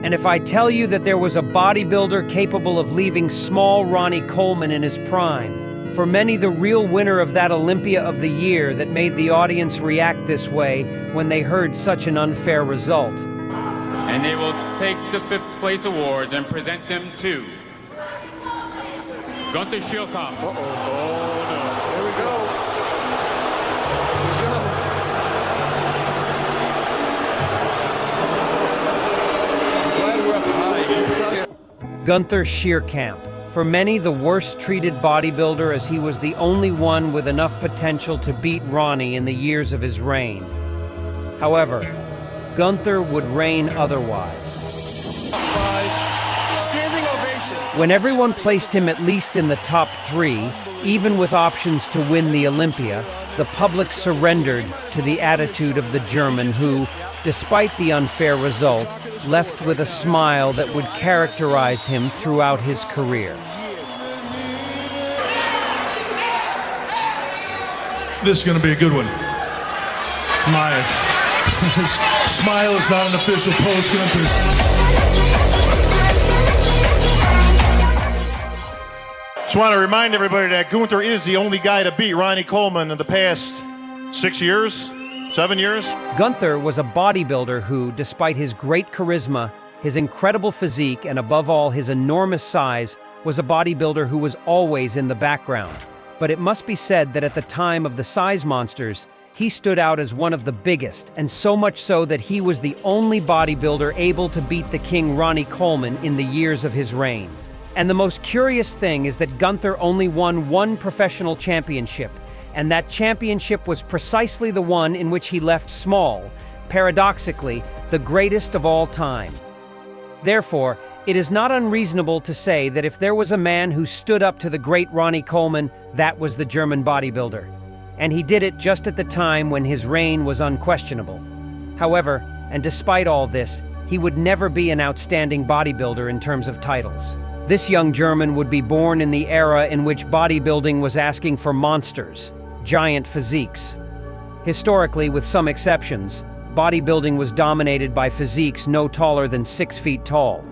And if I tell you that there was a bodybuilder capable of leaving small Ronnie Coleman in his prime, for many the real winner of that Olympia of the year that made the audience react this way when they heard such an unfair result. And they will take the 5th place awards and present them to Gunter Schlierkamp. Oh no. Here we go. Gunter Schlierkamp, for many the worst treated bodybuilder, as he was the only one with enough potential to beat Ronnie in the years of his reign. However, Gunter would reign otherwise. Standing ovation. When everyone placed him at least in the top 3, even with options to win the Olympia, the public surrendered to the attitude of the German who, despite the unfair result, left with a smile that would characterize him throughout his career. This is going to be a good one. Smile. Smile is not an official pose, Gunter. Just want to remind everybody that Gunter is the only guy to beat Ronnie Coleman in the past 6 years, 7 years. Gunter was a bodybuilder who, despite his great charisma, his incredible physique, and above all his enormous size, was a bodybuilder who was always in the background. But it must be said that at the time of the size monsters, he stood out as one of the biggest, and so much so that he was the only bodybuilder able to beat the king Ronnie Coleman in the years of his reign. And the most curious thing is that Gunter only won one professional championship, and that championship was precisely the one in which he left small, paradoxically, the greatest of all time. Therefore, it is not unreasonable to say that if there was a man who stood up to the great Ronnie Coleman, that was the German bodybuilder. And he did it just at the time when his reign was unquestionable. However, and despite all this, he would never be an outstanding bodybuilder in terms of titles. This young German would be born in the era in which bodybuilding was asking for monsters, giant physiques. Historically, with some exceptions, bodybuilding was dominated by physiques no taller than 6 feet tall.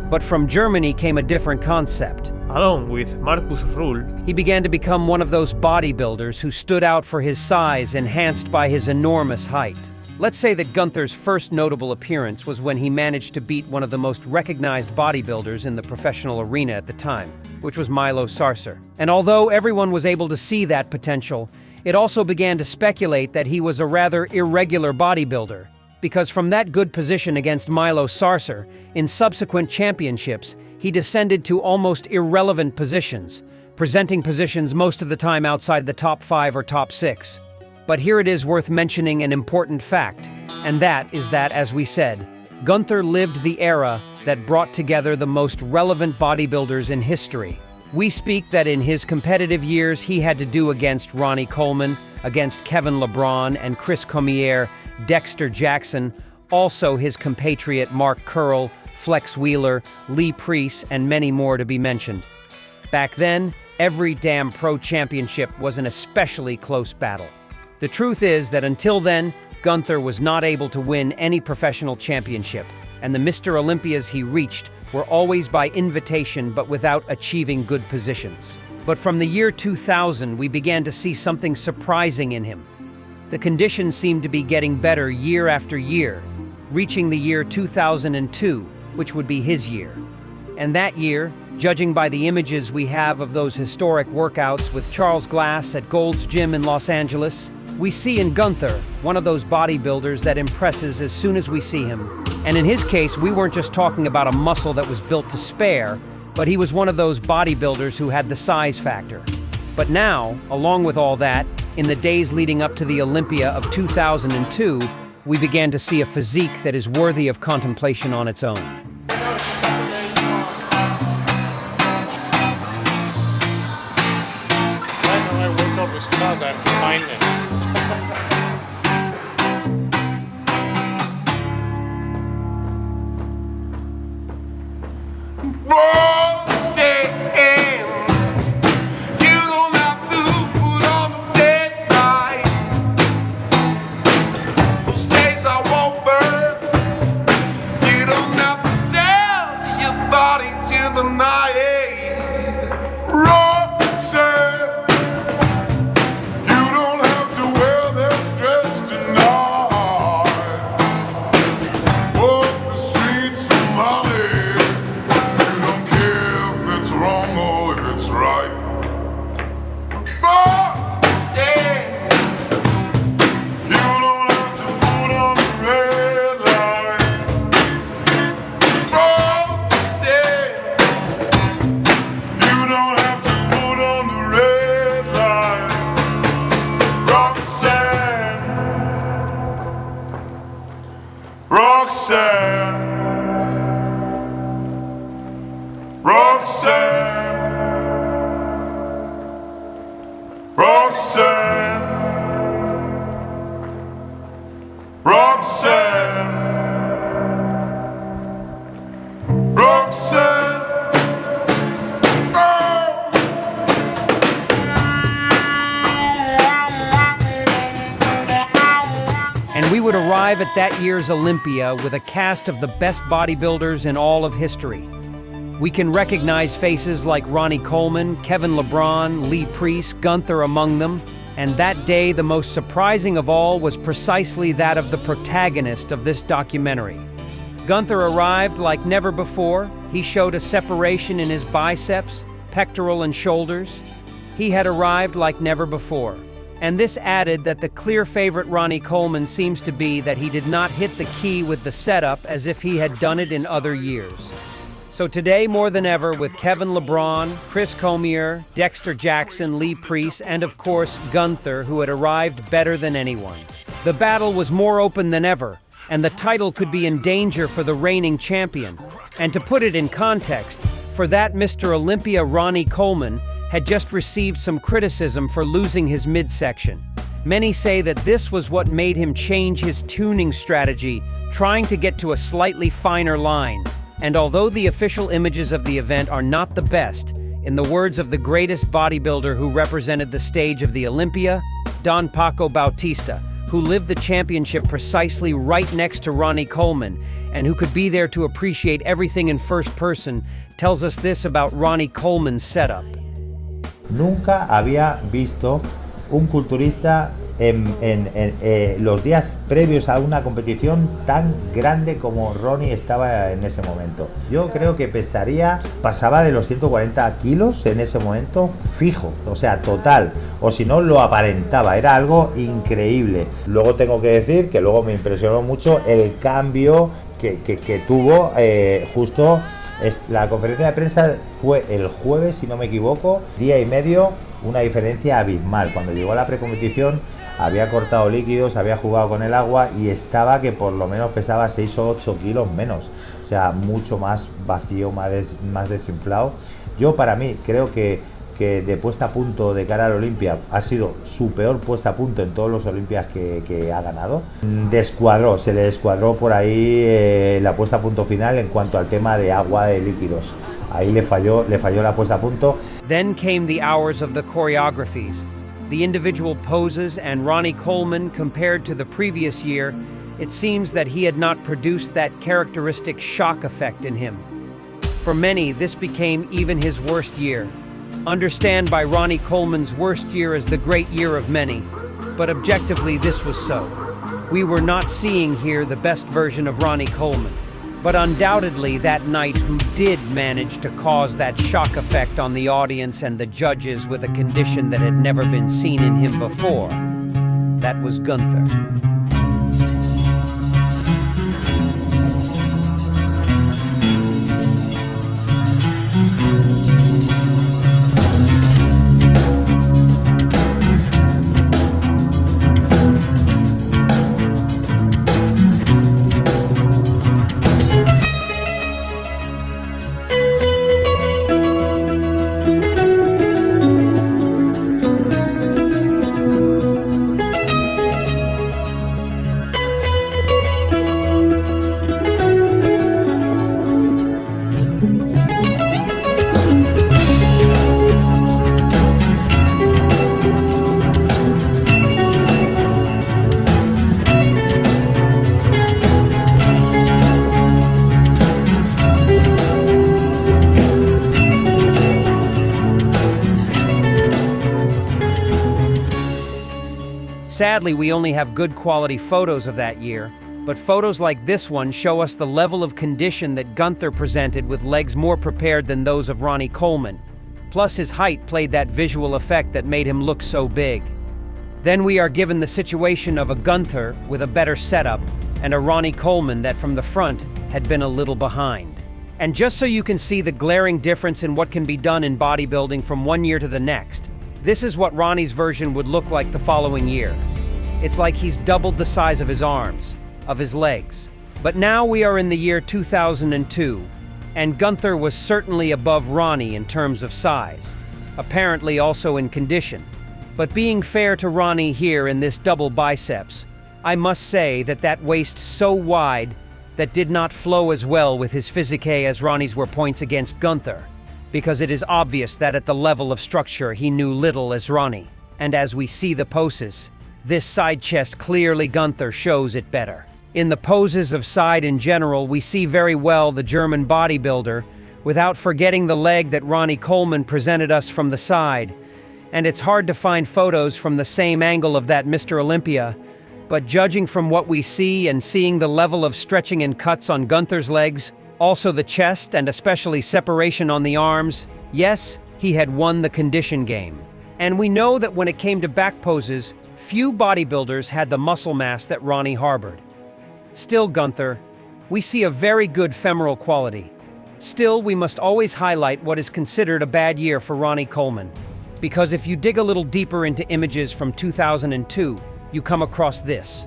But from Germany came a different concept. Along with Markus Ruhl, He began to become one of those bodybuilders who stood out for his size enhanced by his enormous height. Let's say that Gunter's first notable appearance was when he managed to beat one of the most recognized bodybuilders in the professional arena at the time, which was Milo Sarcer. And although everyone was able to see that potential, it also began to speculate that he was a rather irregular bodybuilder, because from that good position against Milo Sarcer, in subsequent championships, he descended to almost irrelevant positions, presenting positions most of the time outside the top 5 or top 6. But here it is worth mentioning an important fact, and that is that, as we said, Gunter lived the era that brought together the most relevant bodybuilders in history. We speak that in his competitive years he had to do against Ronnie Coleman, against Kevin LeBron and Chris Cormier, Dexter Jackson, also his compatriot Mark Curl, Flex Wheeler, Lee Priest, and many more to be mentioned. Back then, every damn pro championship was an especially close battle. The truth is that until then, Gunter was not able to win any professional championship, and the Mr. Olympias he reached were always by invitation but without achieving good positions. But from the year 2000, we began to see something surprising in him. The conditions seemed to be getting better year after year, reaching the year 2002, which would be his year. And that year, judging by the images we have of those historic workouts with Charles Glass at Gold's Gym in Los Angeles, we see in Gunter one of those bodybuilders that impresses as soon as we see him. And in his case, we weren't just talking about a muscle that was built to spare, but he was one of those bodybuilders who had the size factor. But now, along with all that, in the days leading up to the Olympia of 2002, we began to see a physique that is worthy of contemplation on its own. I woke up with stars after kindness. And we would arrive at that year's Olympia with a cast of the best bodybuilders in all of history. We can recognize faces like Ronnie Coleman, Kevin LeBron, Lee Priest, Gunter among them. And that day, the most surprising of all was precisely that of the protagonist of this documentary. Gunter arrived like never before. He showed a separation in his biceps, pectoral and shoulders. He had arrived like never before. And this added that the clear favorite Ronnie Coleman seems to be that he did not hit the key with the setup as if he had done it in other years. So today, more than ever, with Kevin LeBron, Chris Cormier, Dexter Jackson, Lee Priest, and of course, Gunter, who had arrived better than anyone. The battle was more open than ever, and the title could be in danger for the reigning champion. And to put it in context, for that Mr. Olympia Ronnie Coleman had just received some criticism for losing his midsection. Many say that this was what made him change his tuning strategy, trying to get to a slightly finer line. And although the official images of the event are not the best, in the words of the greatest bodybuilder who represented the stage of the Olympia, Don Paco Bautista, who lived the championship precisely right next to Ronnie Coleman, and who could be there to appreciate everything in first person, tells us this about Ronnie Coleman's setup. Nunca había visto un culturista en los días previos a una competición tan grande como Ronnie estaba en ese momento. Yo creo que pasaba de los 140 kilos en ese momento fijo, o sea, total, o si no lo aparentaba, era algo increíble. Luego tengo que decir que luego me impresionó mucho el cambio que tuvo justo. La conferencia de prensa fue el jueves, si no me equivoco, día y medio, una diferencia abismal. Cuando llegó a la precompetición había cortado líquidos, había jugado con el agua y estaba que por lo menos pesaba 6 o 8 kilos menos. O sea, mucho más vacío, más desinflado. Yo para mí creo que de puesta a punto de cara al Olympia ha sido su peor puesta a punto en todos los Olimpias que ha ganado. Se le descuadró por ahí la puesta a punto final en cuanto al tema de agua, de líquidos. Ahí le falló la puesta a punto. Then came the hours of the choreographies, the individual poses, and Ronnie Coleman, compared to the previous year, it seems that he had not produced that characteristic shock effect in him. For many, this became even his worst year. Understand by Ronnie Coleman's worst year as the great year of many, but objectively this was so. We were not seeing here the best version of Ronnie Coleman, but undoubtedly that night who did manage to cause that shock effect on the audience and the judges with a condition that had never been seen in him before, that was Gunter. Sadly, we only have good quality photos of that year, but photos like this one show us the level of condition that Gunter presented with legs more prepared than those of Ronnie Coleman. Plus his height played that visual effect that made him look so big. Then we are given the situation of a Gunter with a better setup and a Ronnie Coleman that from the front had been a little behind. And just so you can see the glaring difference in what can be done in bodybuilding from one year to the next, this is what Ronnie's version would look like the following year. It's like he's doubled the size of his arms, of his legs. But now we are in the year 2002, and Gunter was certainly above Ronnie in terms of size, apparently also in condition. But being fair to Ronnie here in this double biceps, I must say that waist so wide that did not flow as well with his physique as Ronnie's were points against Gunter, because it is obvious that at the level of structure he knew little as Ronnie. And as we see the poses, this side chest clearly Gunter shows it better. In the poses of side in general, we see very well the German bodybuilder, without forgetting the leg that Ronnie Coleman presented us from the side. And it's hard to find photos from the same angle of that Mr. Olympia, but judging from what we see and seeing the level of stretching and cuts on Gunter's legs, also the chest and especially separation on the arms, yes, he had won the condition game. And we know that when it came to back poses, few bodybuilders had the muscle mass that Ronnie harbored. Still, Gunter, we see a very good femoral quality. Still, we must always highlight what is considered a bad year for Ronnie Coleman. Because if you dig a little deeper into images from 2002, you come across this.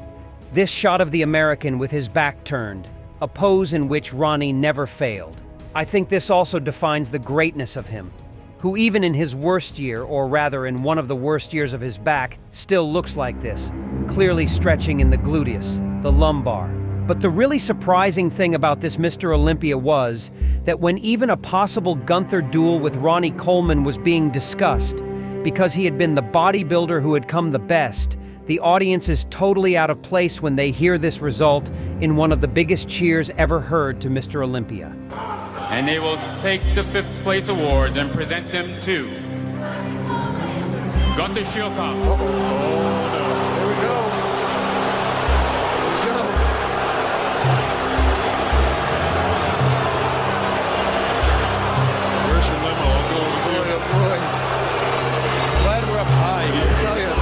This shot of the American with his back turned, a pose in which Ronnie never failed. I think this also defines the greatness of him, who even in his worst year, or rather in one of the worst years of his back, still looks like this, clearly stretching in the gluteus, the lumbar. But the really surprising thing about this Mr. Olympia was that when even a possible Gunter duel with Ronnie Coleman was being discussed, because he had been the bodybuilder who had come the best, the audience is totally out of place when they hear this result in one of the biggest cheers ever heard to Mr. Olympia. And they will take the 5th place awards and present them to Gunter Schlierkamp. Oh, no. Here we go. Where's your limo? I'll go over there. Boy. Glad we're up high, I tell you.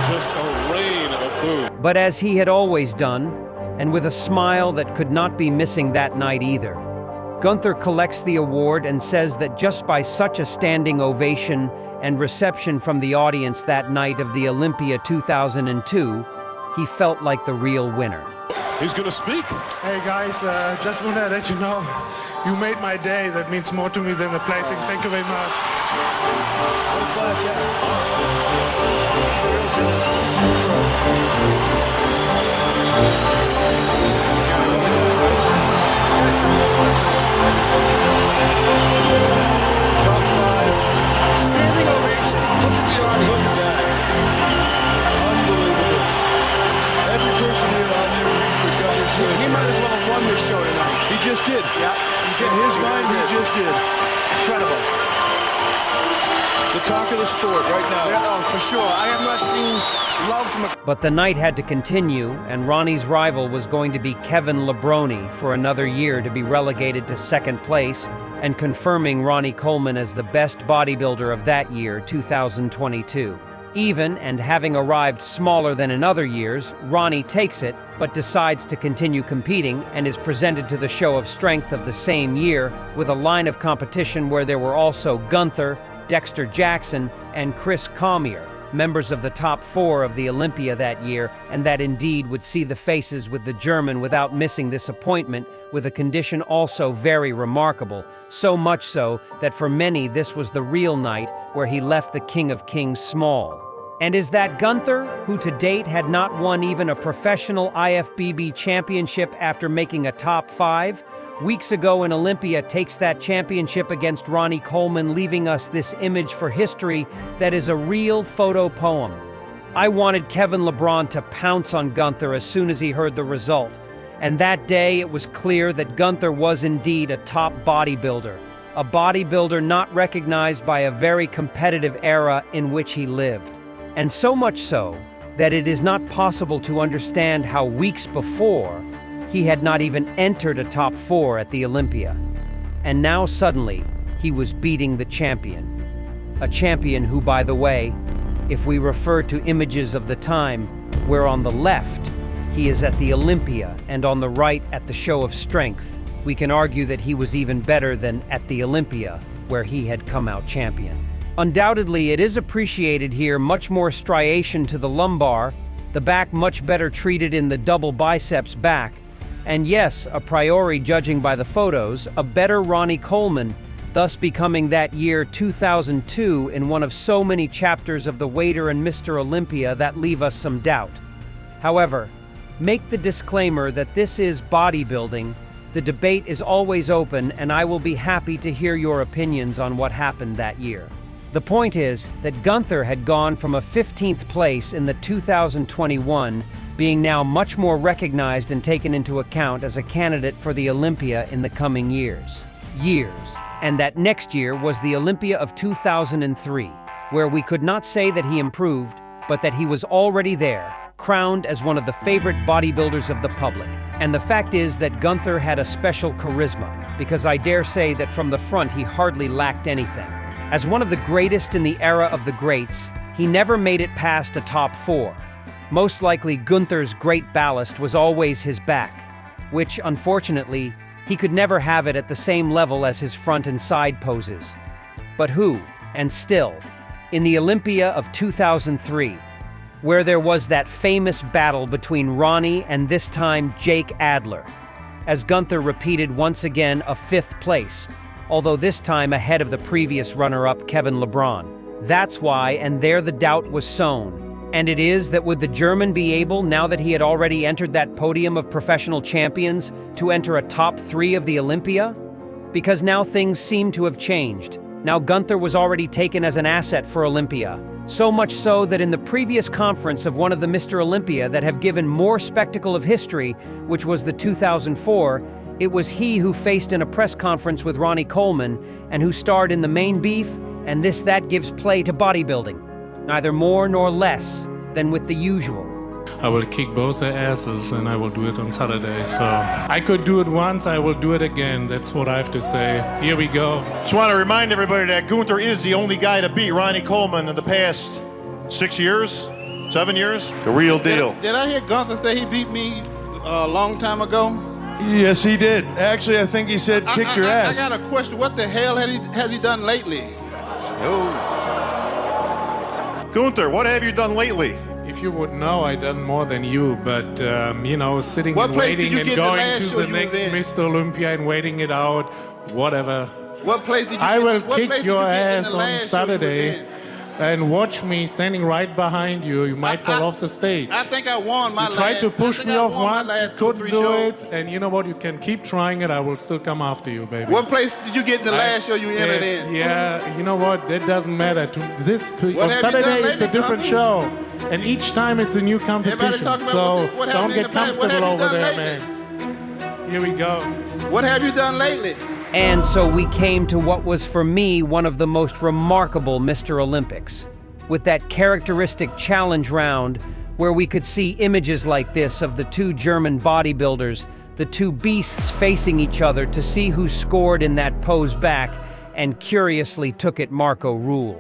Just a rain of boom. But as he had always done, and with a smile that could not be missing that night either, Gunter collects the award and says that just by such a standing ovation and reception from the audience that night of the Olympia 2002, he felt like the real winner. He's going to speak. Hey guys, just want to let you know, you made my day. That means more to me than the placing. Thank you very much. What a class, yeah. It's a real joy. Top 5. Standing ovation. Look at the audience. Unbelievable. Every person here on there reached for Gunter Schlierkamp. He might as well have won this show tonight. He just did. Yeah, he did. In his mind, he just did. Incredible. The talk of the sport right now. Yeah, oh, for sure. I have not seen love from a... But the night had to continue, and Ronnie's rival was going to be Kevin Lebroni for another year to be relegated to 2nd place, and confirming Ronnie Coleman as the best bodybuilder of that year, 2022. Even and having arrived smaller than in other years, Ronnie takes it, but decides to continue competing and is presented to the show of strength of the same year with a line of competition where there were also Gunter, Dexter Jackson, and Chris Cormier, members of the top 4 of the Olympia that year, and that indeed would see the faces with the German without missing this appointment with a condition also very remarkable, so much so that for many this was the real night where he left the King of Kings small. And is that Gunter, who to date had not won even a professional IFBB championship after making a top 5, weeks ago in Olympia takes that championship against Ronnie Coleman, leaving us this image for history that is a real photo poem. I wanted Kevin LeBron to pounce on Gunter as soon as he heard the result. And that day it was clear that Gunter was indeed a top bodybuilder. A bodybuilder not recognized by a very competitive era in which he lived. And so much so that it is not possible to understand how weeks before he had not even entered a top 4 at the Olympia. And now suddenly, he was beating the champion. A champion who, by the way, if we refer to images of the time, where on the left, he is at the Olympia and on the right at the show of strength, we can argue that he was even better than at the Olympia, where he had come out champion. Undoubtedly, it is appreciated here much more striation to the lumbar, the back much better treated in the double biceps back, and yes, a priori judging by the photos, a better Ronnie Coleman, thus becoming that year 2002 in one of so many chapters of the Waiter and Mr. Olympia that leave us some doubt. However, make the disclaimer that this is bodybuilding. The debate is always open, and I will be happy to hear your opinions on what happened that year. The point is that Gunter had gone from a 15th place in the 2021, being now much more recognized and taken into account as a candidate for the Olympia in the coming years. And that next year was the Olympia of 2003, where we could not say that he improved, but that he was already there, crowned as one of the favorite bodybuilders of the public. And the fact is that Gunter had a special charisma, because I dare say that from the front he hardly lacked anything. As one of the greatest in the era of the greats, he never made it past a top 4. Most likely Gunter's great ballast was always his back, which, unfortunately, he could never have it at the same level as his front and side poses. But who, and still, in the Olympia of 2003, where there was that famous battle between Ronnie and this time Jake Adler, as Gunter repeated once again a 5th place, although this time ahead of the previous runner-up Kevin LeBron. That's why, and there the doubt was sown. And it is that would the German be able, now that he had already entered that podium of professional champions, to enter a top 3 of the Olympia? Because now things seem to have changed. Now Gunter was already taken as an asset for Olympia. So much so that in the previous conference of one of the Mr. Olympia that have given more spectacle of history, which was the 2004, it was he who faced in a press conference with Ronnie Coleman and who starred in the main beef, and that gives play to bodybuilding. Neither more nor less than with the usual. I will kick both their asses, and I will do it on Saturday. So I could do it once, I will do it again. That's what I have to say. Here we go. Just want to remind everybody that Gunter is the only guy to beat Ronnie Coleman in the past 6 years, 7 years. The real deal. Did I hear Gunther say he beat me a long time ago? Yes, he did. Actually, I think he said kicked your ass. I got a question. What the hell has he done lately? Gunter, what have you done lately? If you would know, I done more than you, but sitting What and place did waiting you and get the going last to show the you were next in? Mr. Olympia and waiting it out, whatever. What place did you I get, will what place kick did your you get in ass the on last show you was Saturday in? and watch me standing right behind you. You might fall off the stage. I think I won my You tried to push me off once, you couldn't do shows. it, and you know what, you can keep trying it, I will still come after you, baby. What place did you get in the last show you entered in? Yeah, you know what, that doesn't matter. What On have you done Saturday it's a lately, different Gunther? show, and each time it's a new competition, talking about so what don't happened in get the past. What comfortable have you over done there, lately? man. Here we go. What have you done lately? And so we came to what was for me one of the most remarkable Mr. Olympics, with that characteristic challenge round where we could see images like this of the 2 German bodybuilders, the 2 beasts facing each other to see who scored in that pose back, and curiously took it Marco Rule.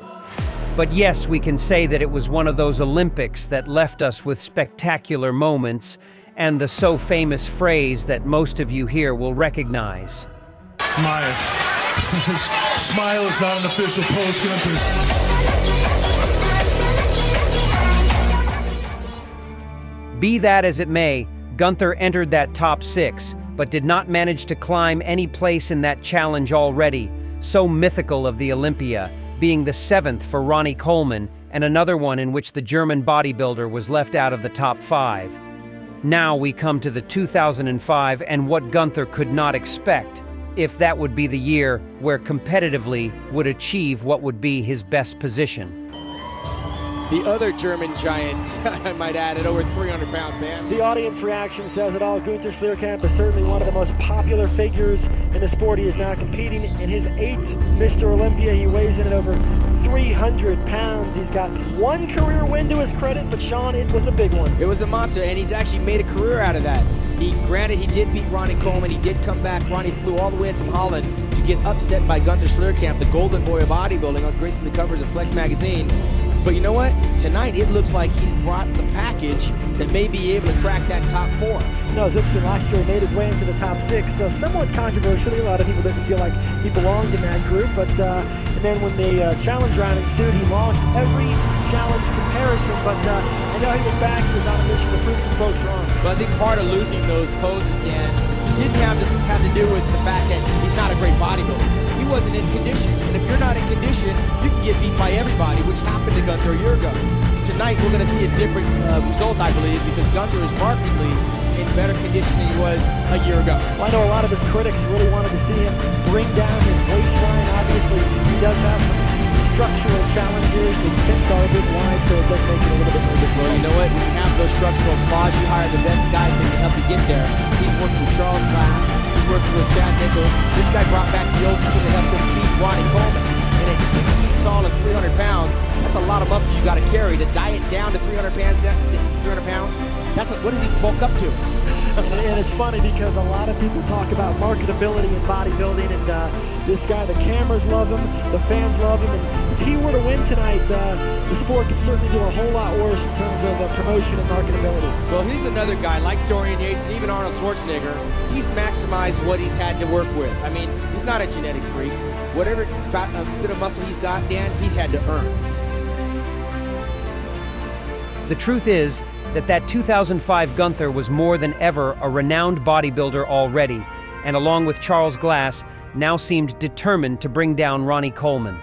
But yes, we can say that it was one of those Olympics that left us with spectacular moments and the so famous phrase that most of you here will recognize. Smile. Smile is not an official pose, Gunter. Be that as it may, Gunter entered that top 6, but did not manage to climb any place in that challenge already, so mythical of the Olympia, being the 7th for Ronnie Coleman and another one in which the German bodybuilder was left out of the top 5. Now we come to the 2005 and what Gunter could not expect, if that would be the year where competitively would achieve what would be his best position. The other German giant, I might add, at over 300 pounds, man. The audience reaction says it all. Gunter Schlierkamp is certainly one of the most popular figures in the sport. He is now competing in his 8th Mr. Olympia. He weighs in at over 300 pounds. He's got 1 career win to his credit, but Sean, it was a big one. It was a monster, and he's actually made a career out of that. Granted, he did beat Ronnie Coleman. He did come back. Ronnie flew all the way in from Holland to get upset by Gunter Schlierkamp, the golden boy of bodybuilding, on gracing the covers of Flex magazine. But you know what? Tonight it looks like he's brought the package that may be able to crack that top 4. You know, it's interesting, last year he made his way into the top 6, somewhat controversially. A lot of people didn't feel like he belonged in that group, but and then when the challenge round ensued, he lost every challenge comparison, but I know he was back. He was on a mission to prove some folks wrong. But I think part of losing those poses, Dan, didn't have to do with the fact that he's not a great bodybuilder. He wasn't in condition. And if you're not in condition, you can get beat by everybody, which happened to Gunter a year ago. Tonight, we're going to see a different result, I believe, because Gunter is markedly in better condition than he was a year ago. Well, I know a lot of his critics really wanted to see him bring down his waistline. Obviously, he does have some structural challenges. His hips are a bit wide, so it does make it a little bit more difficult. Well, you know what? When you have those structural flaws, you hire the best guys that can help you get there. He's worked with Charles Glass. He's worked with Chad Nichols. This guy brought back the old team that helped him beat Ronnie Coleman. And at 6 feet tall and 300 pounds, that's a lot of muscle you got to carry. To diet down to 300 pounds, that's what does he bulk up to? And it's funny because a lot of people talk about marketability in bodybuilding, and this guy, the cameras love him, the fans love him, and if he were to win tonight, the sport could certainly do a whole lot worse in terms of promotion and marketability. Well, he's another guy like Dorian Yates and even Arnold Schwarzenegger. He's maximized what he's had to work with. I mean, he's not a genetic freak. Whatever bit of muscle he's got, Dan, he's had to earn. The truth is that 2005 Gunter was more than ever a renowned bodybuilder already, and along with Charles Glass, now seemed determined to bring down Ronnie Coleman.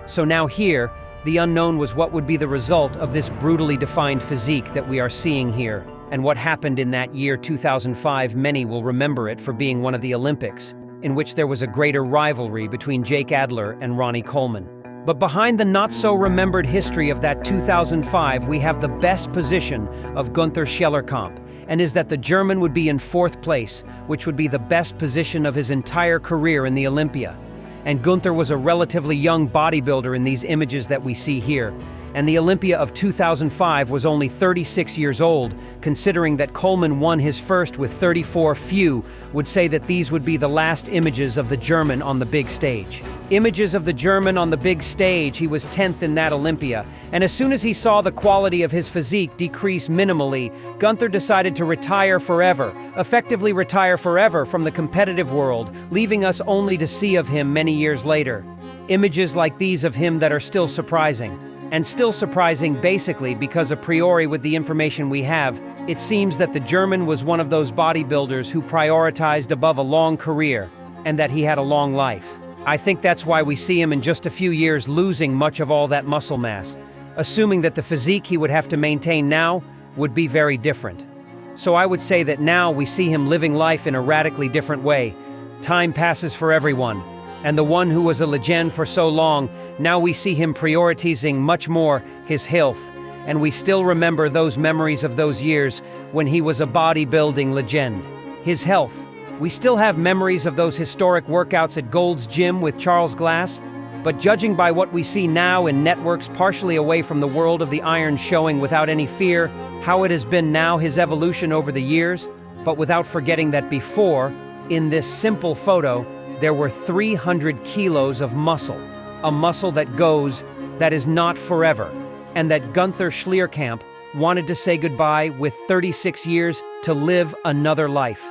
So now here, the unknown was what would be the result of this brutally defined physique that we are seeing here. And what happened in that year 2005, many will remember it for being one of the Olympics, in which there was a greater rivalry between Jake Adler and Ronnie Coleman. But behind the not-so-remembered history of that 2005, we have the best position of Gunter Schlierkamp, and is that the German would be in 4th place, which would be the best position of his entire career in the Olympia. And Gunter was a relatively young bodybuilder in these images that we see here, and the Olympia of 2005 was only 36 years old, considering that Coleman won his first with 34. Few would say that these would be the last images of the German on the big stage. Images of the German on the big stage, he was 10th in that Olympia, and as soon as he saw the quality of his physique decrease minimally, Gunter decided to retire forever, effectively retire forever from the competitive world, leaving us only to see of him many years later. Images like these of him that are still surprising. And still surprising basically because a priori with the information we have, it seems that the German was one of those bodybuilders who prioritized above a long career, and that he had a long life. I think that's why we see him in just a few years losing much of all that muscle mass, assuming that the physique he would have to maintain now would be very different. So I would say that now we see him living life in a radically different way. Time passes for everyone. And the one who was a legend for so long, now we see him prioritizing much more his health. And we still remember those memories of those years when he was a bodybuilding legend. His health. We still have memories of those historic workouts at Gold's Gym with Charles Glass. But judging by what we see now in networks partially away from the world of the iron showing without any fear, how it has been now his evolution over the years, but without forgetting that before, in this simple photo, there were 300 kilos of muscle, a muscle that goes, that is not forever, and that Gunter Schlierkamp wanted to say goodbye with 36 years to live another life.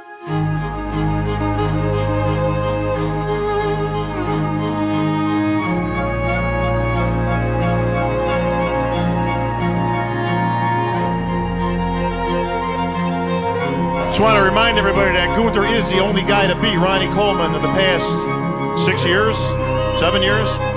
Just want to remind everybody that Gunter is the only guy to beat Ronnie Coleman in the past 6 years, 7 years.